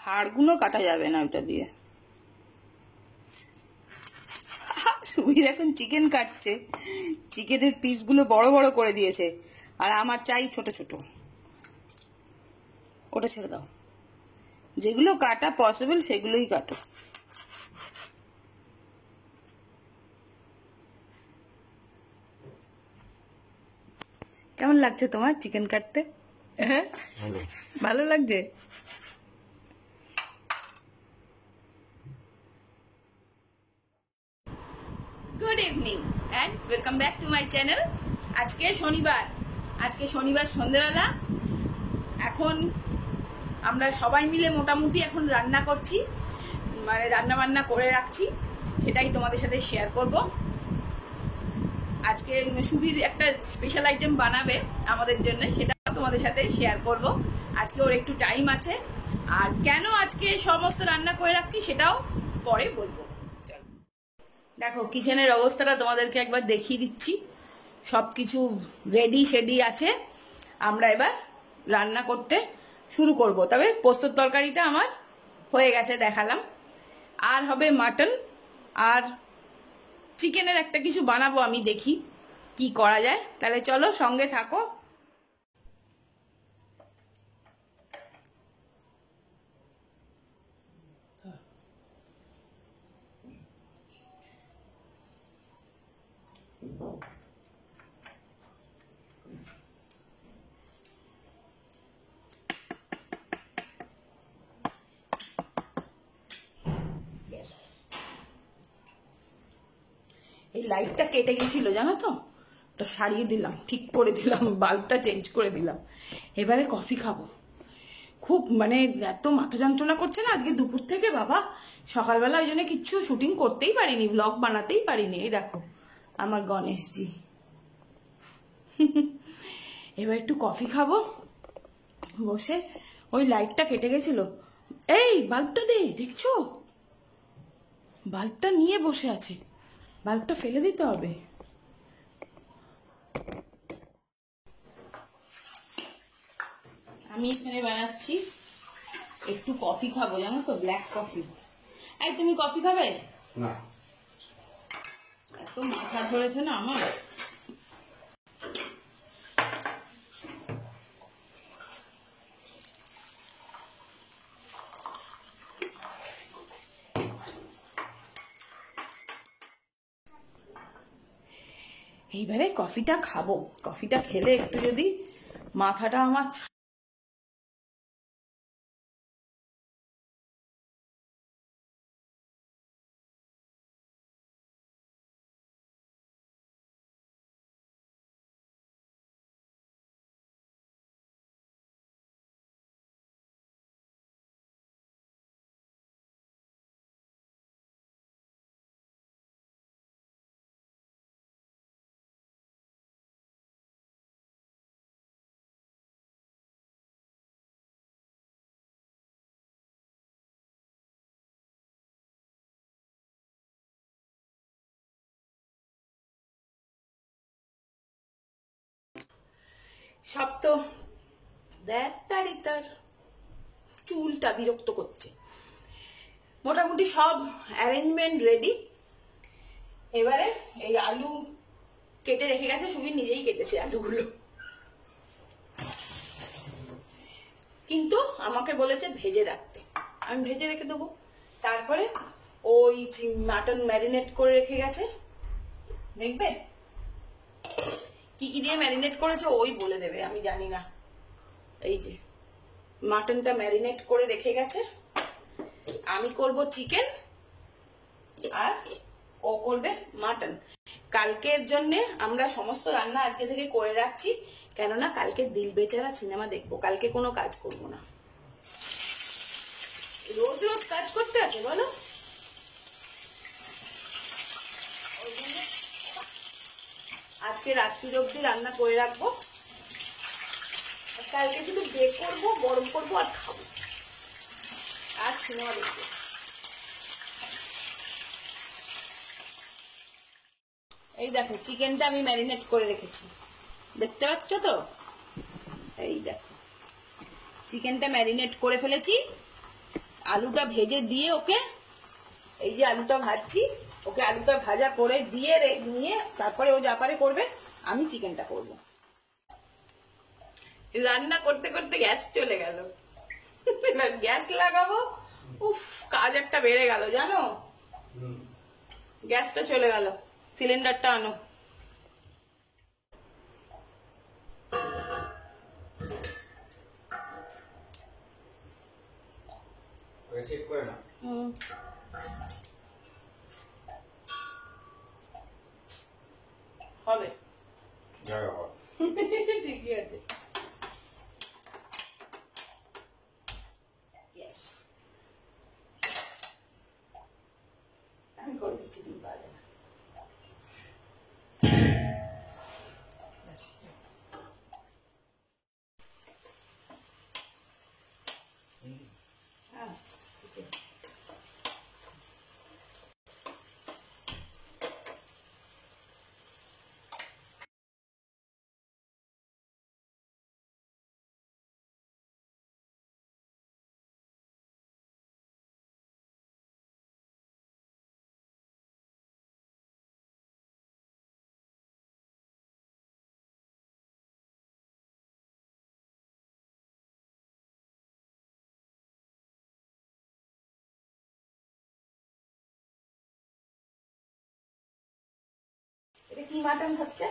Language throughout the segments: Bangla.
হাড়গুলো কাটা যাবে না ওটা দিয়ে। সুবীর এখন চিকেন কাটছে, চিকেনের পিসগুলো বড় বড় করে দিয়েছে, আর আমার চাই ছোট ছোট। ওটা ছেড়ে দাও, যেগুলো কাটা পসিবল সেগুলোই কাটো। কেমন লাগছে তোমার চিকেন কাটতে? হ্যাঁ, ভালো লাগছে। Good evening and welcome back to my channel. আজকে শনিবার সন্ধ্যেবেলা। এখন আমরা সবাই মিলে মোটামুটি এখন রান্না করছি, মানে রান্না বান্না করে রাখছি, সেটাই তোমাদের সাথে শেয়ার করব। আজকে সুবীর একটা স্পেশাল আইটেম বানাবে আমাদের জন্য, সেটা তোমাদের সাথে শেয়ার করব। আজকে ওর একটু টাইম আছে, আর কেন আজকে সমস্ত রান্না করে রাখছি সেটাও পরে বলবো। চলো দেখো, কিচেনের অবস্থাটা তোমাদেরকে একবার দেখিয়ে দিচ্ছি। সব কিছু রেডি শেডি আছে, আমরা এবার রান্না করতে শুরু করব। তবে পোস্তর তরকারিটা আমার হয়ে গেছে, দেখালাম। আর হবে মাটন আর চিকেনের একটা কিছু বানাবো, আমি দেখি কি করা যায়। তাহলে চলো সঙ্গে থাকো। এই লাইটটা কেটে গেছিল জানো তো, ওটা সারিয়ে দিলাম, ঠিক করে দিলাম, বাল্বটা চেঞ্জ করে দিলাম। এবারে কফি খাবো। খুব মানে এত মাথা যন্ত্রণা করছে না আজকে দুপুর থেকে বাবা। সকালবেলা ওই জন্য কিচ্ছু শুটিং করতেই পারিনি, ব্লগ বানাতেই পারিনি। এই দেখো আমার গণেশজি। এবার একটু কফি খাবো বসে। ওই লাইটটা কেটে গেছিল। এই বাল্বটা দে, দেখছো বাল্বটা নিয়ে বসে আছে, বাল্বটা ফেলে দিতে হবে। আমি এখানে বানাচ্ছি একটু কফি খাবো, জানো তো, ব্ল্যাক কফি। এই তুমি কফি খাবে না? এত মাথা ধরেছে না আমার। এইবারে কফিটা খাবো, কফিটা খেলে একটু যদি মাথাটা আমার সব তো দেখ তার চুলটা বিরক্ত করছে। মোটামুটি সব অ্যারেঞ্জমেন্ট রেডি। এবারে এই আলু কেটে রেখে গেছে, সুবীর নিজেই কেটেছে আলুগুলো, কিন্তু আমাকে বলেছে ভেজে রাখতে, আমি ভেজে রেখে দেবো। তারপরে ওই মাটন ম্যারিনেট করে রেখে গেছে, দেখবে কি কি দিয়ে ম্যারিনেট করেছে ওই বলে দেবে, আমি জানি না। এই যে মাটনটা ম্যারিনেট করে রেখে গেছে, আমি করব চিকেন আর ও করবে মাটন। কালকের জন্য আমরা সমস্ত রান্না আজকে থেকে করে রাখছি, কেননা কালকে দিল বেচারা সিনেমা দেখবো, কালকে কোনো কাজ করব না। রোজ রোজ কাজ করতে আছে বলো? আজকে রাত্রির অবধি রান্না করে রাখবো, কালকে শুধু বেক করবো, গরম করবো আর খাবো, আর সিনেমা দেখবো। এই দেখো চিকেনটা আমি ম্যারিনেট করে রেখেছি, দেখতে পাচ্ছ তো? এই দেখো চিকেনটা ম্যারিনেট করে ফেলেছি। আলুটা ভেজে দিয়ে ওকে, এই যে আলুটা ভাজছি, ওকে আলুটা ভাজা করে দিয়ে নিয়ে তারপরে ও যা পারে করবে, আমি চিকেনটা করব। রান্না করতে করতে গ্যাস চলে গেল, এবার গ্যাস লাগাবো। উফ, কাজ একটা বেড়ে গেল জানো। গ্যাসটা চলে গেল, সিলিন্ডারটা আনো। চেক করে না হবে, ঠিকই আছে। আমি করে দিচ্ছি, দিন পাওয়া যায় না। হ্যাঁ, ঠিক আছে। এটা কি মাটন হচ্ছে?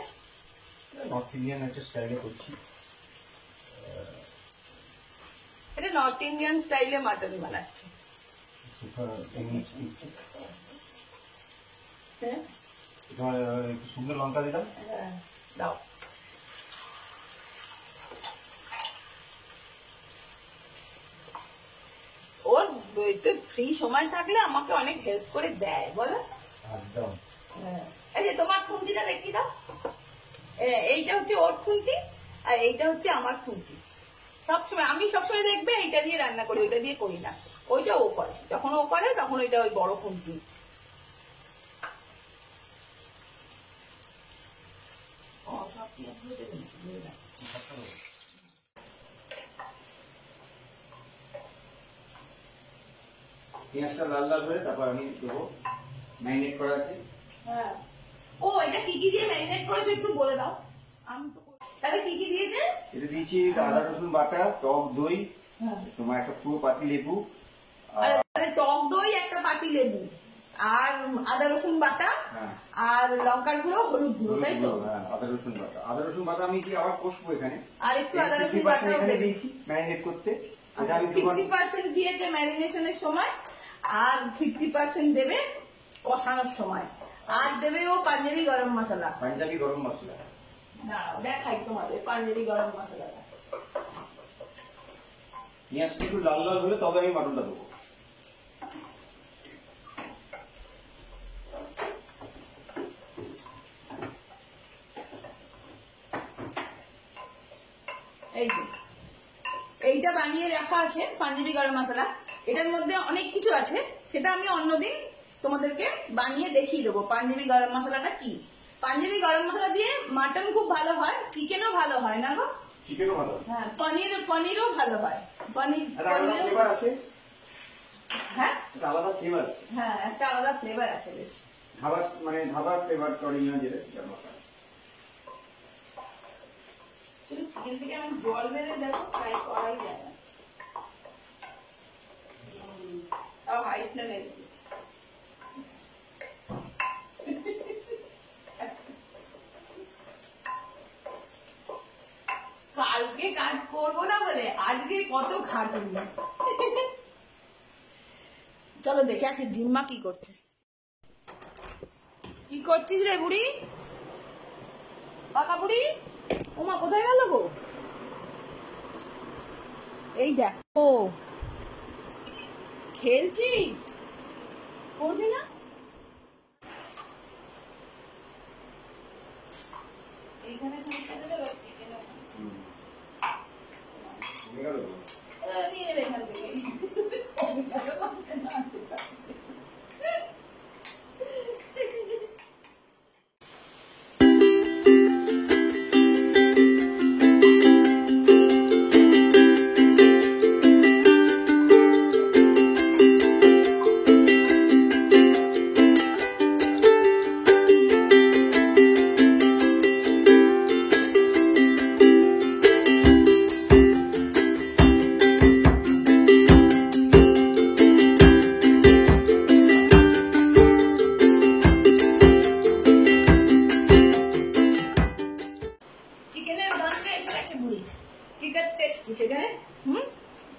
নর্থ ইন্ডিয়ান একটা স্টাইলে করছি। এটা নর্থ ইন্ডিয়ান স্টাইলে মাটন বানাচ্ছে। হ্যাঁ, একটু সুন্দর লঙ্কা দিলাম। হ্যাঁ, দাও। ওর ফ্রি সময় থাকলে আমাকে অনেক হেল্প করে দেয়, বলো। একদম। এই যে তোমার খুন্তিটা দেখি দাও। এইটা হচ্ছে ওর খুন্তি, আর এইটা হচ্ছে আমার খুন্তি। সবসময় আমি সবসময় দেখবে এইটা দিয়ে রান্না করি, ওইটা দিয়ে করি না। ওইটা ও করে, যখন ও করে তখন ওইটা ওই বড় খুন্তি। পেঁয়াজটা লাল লাল হয়ে তারপর আমি দেবো, ম্যারিনেট করা আছে। হ্যাঁ, ও এটা কি কি দিয়ে ম্যারিনেট করেছো একটু বলে দাও। আমি তো তাহলে কি কি দিয়েছে? এটা দিয়েছি আদা রসুন বাটা, টক দই, তোমার একটা পুরো পাতি লেবু, টক দই, একটা পাতি লেবু, আর আদা রসুন বাটা, আর লঙ্কার গুঁড়ো, হলুদ গুঁড়ো, তাই তো? আদা রসুন বাটা, আদা রসুন বাটা আমি কি আবার কষবো এখানে, আর একটু আদা রসুন বাটা এখানে দিয়েছি ম্যারিনেট করতে। 50% দিয়েছে ম্যারিনেশনের সময়, আর 50% দেবে কষানোর সময়, আর দেবে ও পাঞ্জাবি গরম মশলা। পাঞ্জাবি গরম মশলা না, দেখাই তোমাদের পাঞ্জাবি গরম মশলাটা। পেঁয়াজটা একটু লাল লাল হলে তবে আমি মাটনটা দেবো। এই যে এইটা বানিয়ে রাখা আছে পাঞ্জাবি গরম মশলা, এটার মধ্যে অনেক কিছু আছে, সেটা আমি অন্যদিন তোমাদেরকে বানিয়ে দেখিয়ে দেবো। পাঞ্জাবি গরম মশলাটা কি? পাঞ্জাবি গরম মশলা দিয়ে মাটন খুব ভালো হয়, চিকেনও ভালো হয় না গো? চিকেনও ভালো, হ্যাঁ, পনিরও ভালো হয়। পনির ফ্লেভার আছে। হ্যাঁ, আলাদা ফ্লেভার আছে। হ্যাঁ, একটা আলাদা ফ্লেভার আছে বেশ। ধাবা মানে ধাবার ফ্লেভার অরিজিনাল যেটা সেটা মশলা। চিকেন থেকে আমি জল বেড়ে দেখো, ট্রাই করাই যায় না। তাও হাই ফ্লেমে কালকে কাজ করবো না বলে আজকে কত খাটুনি। চলো দেখে আসি জিম্মা কি করছে। কি করছিস রে বুড়ি, পাকা বুড়ি? ওমা কোথায় গেল গো? এই দেখো, খেলছিস, করবি না? এইখানে নিয়ে নেবে এখান থেকে।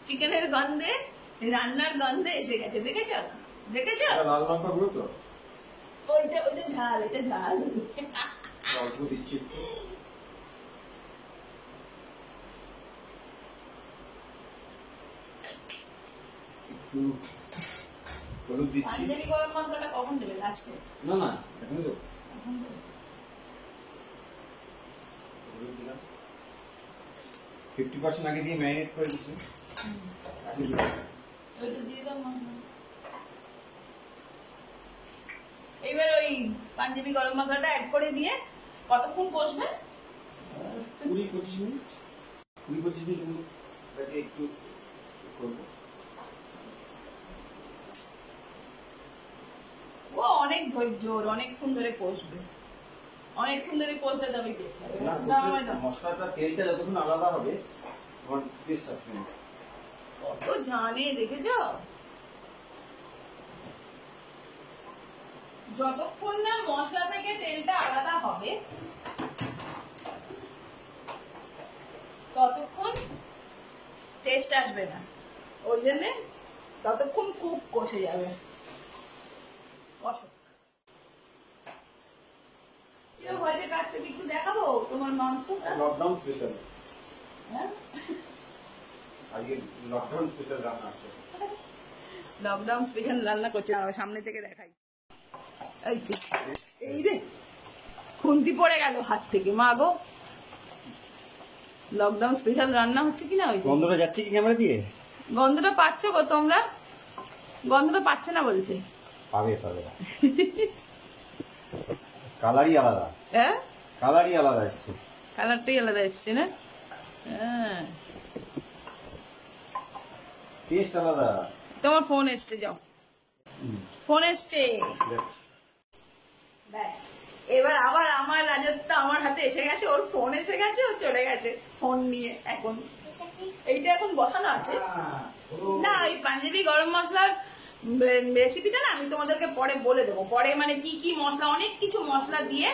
চিকেনের গন্ধে, রান্নার গন্ধে এসে গেছে। দেখেছ দেখেছ? লাল লঙ্কা গুঁড়ো তো, ওইটা ঝাল, এটা ঝাল। অল্প দিচ্ছি একটু হলুদ দিচ্ছি। পাঞ্জাবি গরম মশলাটা কখন দেবে? আজকে? না না, এখন তো এখন দেবে। হলুদ দিলাম 50% আগে দিয়ে ম্যারিনেট করে দিচ্ছি। ওইটা দিয়ে দাও মা। এবার ওই পাঞ্জাবি গরম মশলাটা অ্যাড করে দিয়ে কতক্ষণ কষবে? 20-25 মিনিট, 20-25 মিনিট এটাকে একটু করবো। ও অনেক ধৈর্য, অনেকক্ষণ ধরে কষবে, অনেকক্ষণ ধরে কষলে তবে টেস্ট হবে। মশলাটা তেলটা যতক্ষণ আলাদা হবে তোমার টেস্ট আসবে না। কত জানে দেখেছ? যতক্ষণ না মশলা থেকে তেলটা আলাদা হবে ততক্ষণ টেস্ট আসবে না, ওই জন্য ততক্ষণ খুব কষে যাবে। হয়েছে কাছ থেকে একটু দেখাবো তোমার মাংসটা। লকডাউন স্পেশাল, হ্যাঁ আজকে লকডাউন স্পেশাল রান্না আছে। লকডাউন স্পেশাল রান্না করছে, সামনে থেকে দেখাই। এই রে খুন্তি পড়ে গেল হাত থেকে, মা গো। লকডাউন স্পেশাল রান্না হচ্ছে কিনা? ওই গন্ধটা যাচ্ছে কি ক্যামেরা দিয়ে? গন্ধটা পাচ্ছ গো তোমরা? গন্ধটা পাচ্ছে না বলছে। পাবে পাবে, কালারই আলাদা। হ্যাঁ কালারই আলাদা এসছে, কালারটাই আলাদা এসছে না? হ্যাঁ টেস্ট আলাদা। তোমার ফোন এসছে, যাও ফোন এসছে। ব্যাস এবার আবার আমার রাজত্ব আমার হাতে এসে গেছে, ওর ফোন এসে গেছে, ও চলে গেছে ফোন নিয়ে। এখন এইটা এখন বসানো আছে না, এই পাঞ্জাবি গরম মশলার রেসিপিটা না আমি তোমাদেরকে পরে বলে দেবো। পরে মানে কি কি মশলা, অনেক কিছু মশলা দিয়ে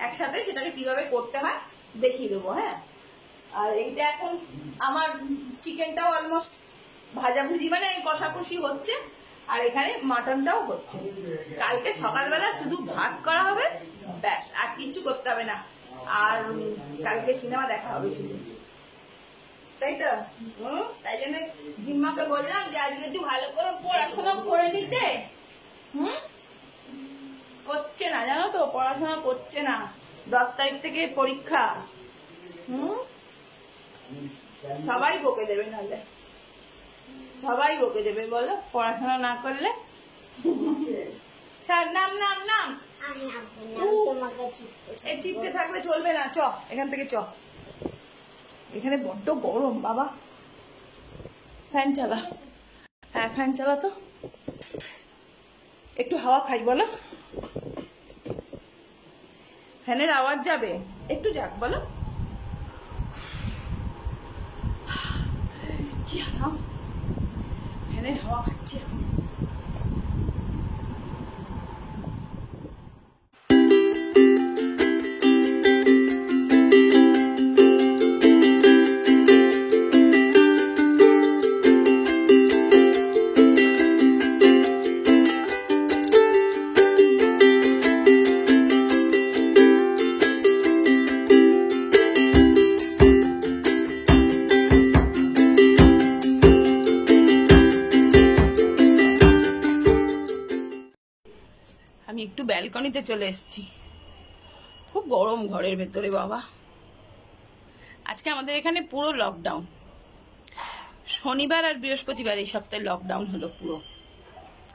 একসাথে সেটাকে কিভাবে করতে হয় দেখিয়ে দেবো। হ্যাঁ, আর এইটা এখন আমার চিকেনটাও অলমোস্ট ভাজাভুজি মানে কষাকষি হচ্ছে, আর এখানে মাটনটাও হচ্ছে। কালকে সকালবেলা শুধু ভাত করা হবে, ব্যাস, আর কিচ্ছু করতে হবে না। আর কালকে সিনেমা দেখা হবে শুধু, তাই তো? তাই জন্য জিম্মাকে বললাম যে আজকে একটু ভালো করে পড়াশোনা করে নিতে। করছে না, জানো তো, পড়াশোনা করছে না। 10 তারিখ থেকে পরীক্ষা। সবাই বকে দেবে, নাহলে সবাই বকে দেবে, বলো, পড়াশোনা না করলে। নাম নাম নাম, এই চিপকে থাকলে চলবে না। চ এখান থেকে চ, এখানে বড্ড গরম বাবা। ফ্যান চালা, হ্যাঁ ফ্যান চালা তো, একটু হাওয়া খাই বলো। ফ্যানের আওয়াজ যাবে, একটু যাক বলো। কি আরাম, ফ্যানের হাওয়া খাচ্ছি এখন। আমি একটু ব্যালকনিতে চলে এসেছি, খুব গরম ঘরের ভেতরে বাবা। আজকে আমাদের এখানে পুরো লকডাউন, শনিবার আর বৃহস্পতিবার এই সপ্তাহে লকডাউন হলো, পুরো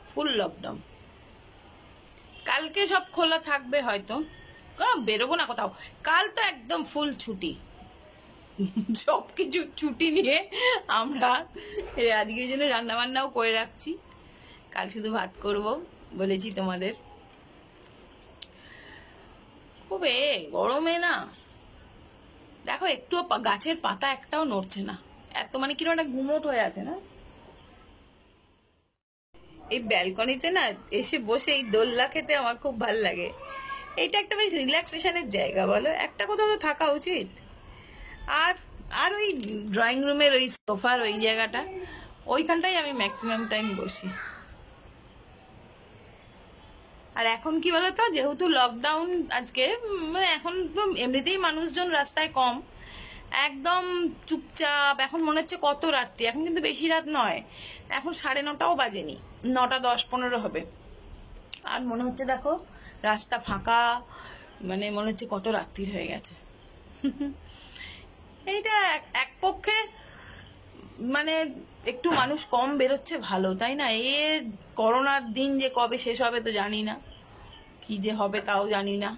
ফুল লকডাউন। কালকে সব খোলা থাকবে হয়তো, বেরোবো না কোথাও। কাল তো একদম ফুল ছুটি, সবকিছু ছুটি নিয়ে আমরা আজকের জন্য রান্না বান্নাও করে রাখছি। কাল শুধু ভাত করব বলেছি তোমাদের। খুবই গরমে না, দেখো একটু গাছের পাতা একটাও নড়ছে না, এত মানে কিরকম একটা গুমোট হয়ে আছে না। এই ব্যালকনিতে না এসে বসে এই দোলনা খেতে আমার খুব ভাল লাগে। এইটা একটা বেশ রিল্যাক্সেশনের জায়গা, বলো, একটা কোথাও তো থাকা উচিত। আর আর ওই ড্রয়িং রুমের ওই সোফার ওই জায়গাটা, ওইখানটাই আমি ম্যাক্সিমাম টাইম বসি। আর এখন কি বলতো, যেহেতু লকডাউন আজকে, মানে এখন তো এমনিতেই মানুষজন রাস্তায় কম, একদম চুপচাপ। এখন মনে হচ্ছে কত রাত্রি, এখন কিন্তু বেশি রাত নয়, এখন 9:30টাও বাজেনি, 9:10-15 হবে। আর মনে হচ্ছে দেখো রাস্তা ফাঁকা, মানে মনে হচ্ছে কত রাত্রি হয়ে গেছে। এইটা এক পক্ষে মানে একটু মানুষ কম বেরোচ্ছে ভালো, তাই না? এ করোনার দিন যে কবে শেষ হবে তো জানি না, কি যে হবে তাও জানি না।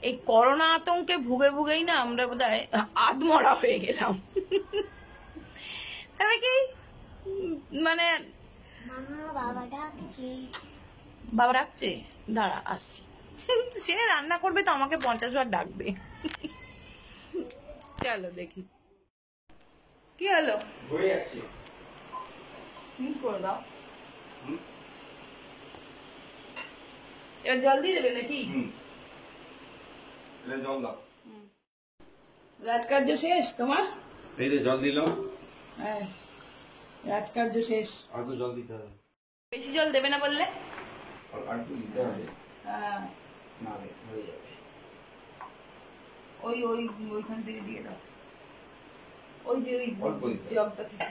এই করোনা আতঙ্কে ভুগে ভুগেই না আমরা বোধহয় আধমরা হয়ে গেলাম। তবে কি মানে বাবা ডাকছে, দাঁড়া আসছি। সে রান্না করবে তো আমাকে 50 বার ডাকবে। চলো দেখি কি হলো। হয়ে যাচ্ছে। করে দাও, এবার জল দিয়ে দেবে নাকি? জল দাও। রাজকার্য শেষ তোমার? এই যে জল দিলাম। হ্যাঁ, রাজকার্য শেষ। আর তো জল দিতে হবে। বেশি জল দেবে না বললে? আর একটু দিতে হবে। হ্যাঁ, না হয়ে যাবে। ওইখান থেকে দিয়ে দাও, ওই যে ওই জগটা থেকে।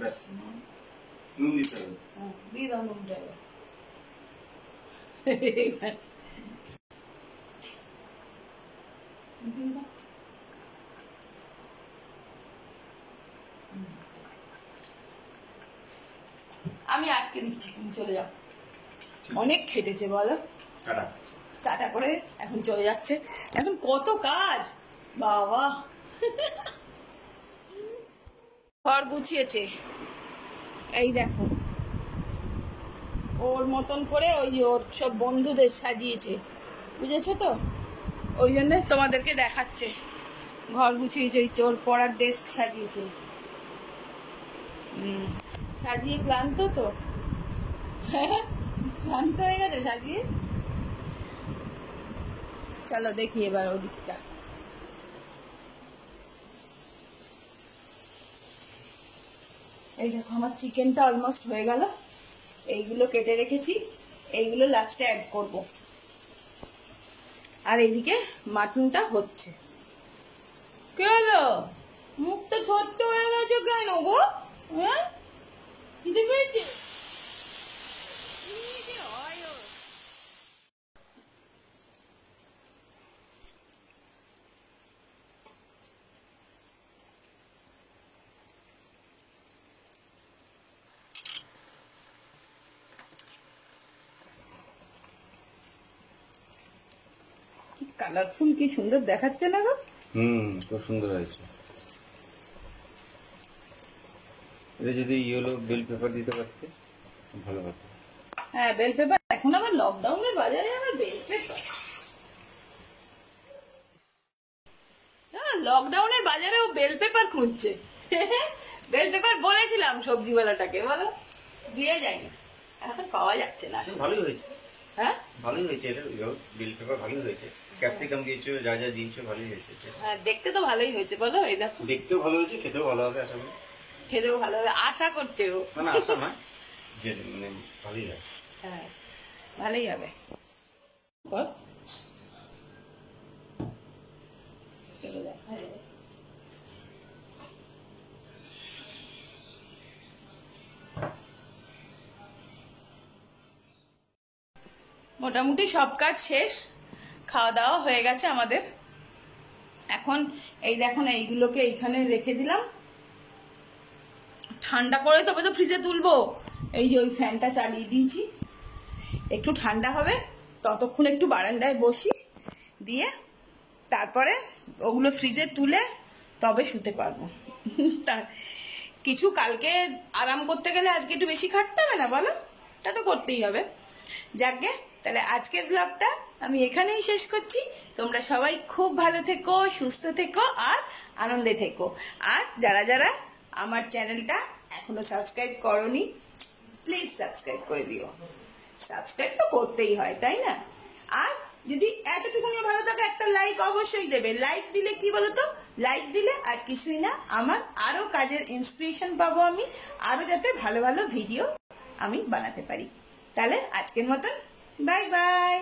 ব্যাস, নুন দিতে হবে। দিয়ে দাও নুনটা এবার। আমি আটকে দিচ্ছি, তুমি চলে যাও। অনেক খেটেছে বলো, টাটা টাটা করে এখন চলে যাচ্ছে। এখন কত কাজ বাবা। ঘর গুছিয়েছে, এই দেখো ওর মতন করে, ওই যে ওর সব বন্ধুদের সাজিয়েছে, বুঝেছো তো? ওই জন্য তোমাদেরকে দেখাচ্ছে। ঘর গুছিয়েছে, ওর পড়ার ডেস্ক সাজিয়েছে। সাজিয়ে ক্লান্ত তো, ক্লান্ত হয়ে গেছে সাজিয়ে। চলো দেখি এবার ওদিকটা। এই দেখো আমার চিকেনটা অলমোস্ট হয়ে গেল। এইগুলো কেটে রেখেছি, এইগুলো লাস্টে অ্যাড করব। আর এইদিকে মাটনটা হচ্ছে। কি হলো, মুখটা ছোট্ট হয়ে গেছে কেন গো? হ্যাঁ, খিদে পেয়েছে? কালারফুল, কি সুন্দর দেখাচ্ছে না গো? খুব সুন্দর হয়েছে। এটা যদি ইয়েলো বেল পেপার দিতে পারতে ভালো হতো। হ্যাঁ, বেল পেপার। এখন আবার লকডাউনের বাজারে আবার বেল পেপার। লকডাউনের বাজারেও বেল পেপার খুঁজছে। বেল পেপার বলেছিলাম সবজিওয়ালাটাকে, বলো দিয়ে যায়নি, এখন পাওয়া যাচ্ছে না। ভালোই হয়েছে। হ্যাঁ, ভালোই হয়েছে। এটা বেল পেপার ভালোই হয়েছে। ক্যাপসিকাম দিয়েছো, যা যা দিয়েছো ভালোই হয়েছে। হ্যাঁ, দেখতে তো ভালোই হয়েছে বলো। এই দেখো, দেখতেও ভালো হয়েছে, খেতেও ভালো হবে আশা করি। খেতেও ভালো হবে আশা করছে ও। না আশা নয়, যে মানে ভালোই হবে। হ্যাঁ, ভালোই হবে। চলো দেখা যাবে। মোটামুটি সব কাজ শেষ, খাওয়া দাওয়া হয়ে গেছে আমাদের। এখন এই দেখুন, এইগুলোকে এইখানে রেখে দিলাম, ঠান্ডা করে তবে তো ফ্রিজে তুলবো। এই যে ওই ফ্যানটা চালিয়ে দিয়েছি, একটু ঠান্ডা হবে, ততক্ষণ একটু বারান্দায় বসি, দিয়ে তারপরে ওগুলো ফ্রিজে তুলে তবে শুতে পারবো। কিছু কালকে আরাম করতে গেলে আজকে একটু বেশি খাটতে হবে না বলো? তা তো করতেই হবে। যাকগে, তাহলে আজকের ব্লগটা আমি এখানেই শেষ করছি। তোমরা সবাই খুব ভালো থেকো, সুস্থ থেকো আর আনন্দে থেকো। আর যারা যারা আমার চ্যানেলটা এখনো সাবস্ক্রাইব করোনি, প্লিজ সাবস্ক্রাইব করে দিও। সাবস্ক্রাইব তো করতেই হয়, তাই না? আর যদি এতটুকুনি ভালো থাকে একটা লাইক অবশ্যই দেবে। লাইক দিলে কি বলতো, লাইক দিলে আর কিছুই না, আমার আরো কাজের ইন্সপিরেশন পাবো, আমি আরো যাতে ভালো ভালো ভিডিও আমি বানাতে পারি। তাহলে আজকের মতন বাই বাই।